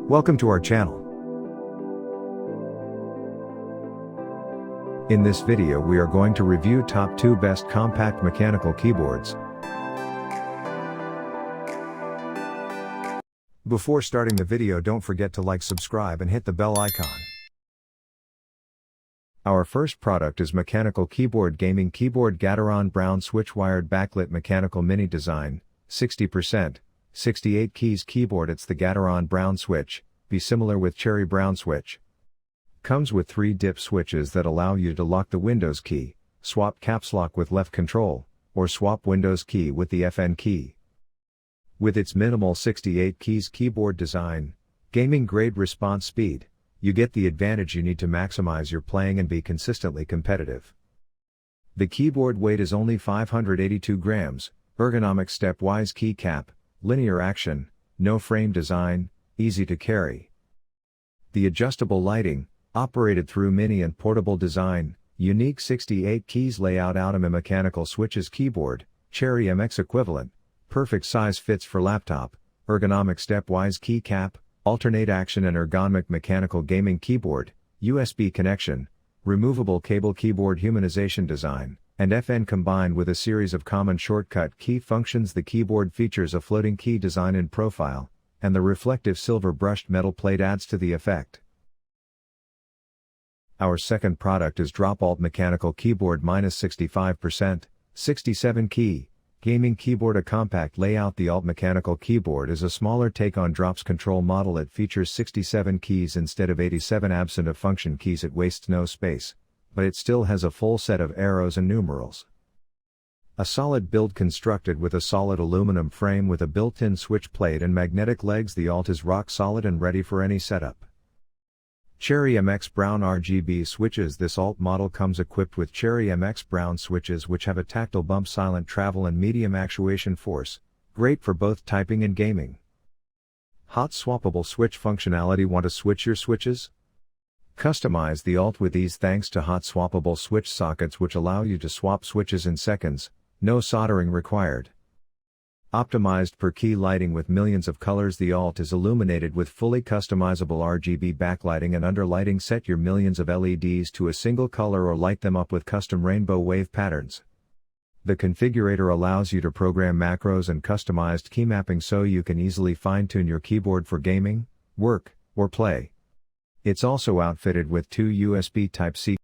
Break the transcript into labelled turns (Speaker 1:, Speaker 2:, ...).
Speaker 1: Welcome to our channel. In this video we are going to review top 2 best compact mechanical keyboards. Before starting the video, don't forget to like, subscribe and hit the bell icon. Our first product is Mechanical Keyboard Gaming Keyboard Gateron Brown Switch Wired Backlit Mechanical Mini Design, 60%, 68 keys keyboard. It's the Gateron Brown Switch, be similar with Cherry Brown Switch. Comes with 3 dip switches that allow you to lock the Windows key, swap caps lock with left control, or swap Windows key with the FN key. With its minimal 68 keys keyboard design, gaming grade response speed, you get the advantage you need to maximize your playing and be consistently competitive. The keyboard weight is only 582 grams, ergonomic stepwise key cap, linear action, no frame design, easy to carry. The adjustable lighting, operated through mini and portable design, unique 68 keys layout. Outame Mechanical Switches Keyboard, Cherry MX equivalent, perfect size, fits for laptop, ergonomic stepwise key cap, alternate action and ergonomic mechanical gaming keyboard, USB connection, removable cable keyboard, humanization design, and FN combined with a series of common shortcut key functions. The keyboard features a floating key design in profile, and the reflective silver brushed metal plate adds to the effect. Our second product is Dropalt Mechanical Keyboard -65%, 67 key, gaming keyboard. A compact layout. The Alt Mechanical Keyboard is a smaller take on Drop's control model. It features 67 keys instead of 87. Absent of function keys, it wastes no space, but it still has a full set of arrows and numerals. A solid build constructed with a solid aluminum frame with a built-in switch plate and magnetic legs. The Alt is rock solid and ready for any setup. Cherry MX Brown RGB switches. This Alt model comes equipped with Cherry MX Brown switches which have a tactile bump, silent travel and medium actuation force, great for both typing and gaming. Hot swappable switch functionality. Want to switch your switches? Customize the Alt with ease thanks to hot swappable switch sockets which allow you to swap switches in seconds, no soldering required. Optimized per key lighting with millions of colors. The Alt is illuminated with fully customizable RGB backlighting and underlighting. Set your millions of LEDs to a single color or light them up with custom rainbow wave patterns. The configurator allows you to program macros and customized key mapping so you can easily fine-tune your keyboard for gaming, work, or play. It's also outfitted with 2 USB Type-C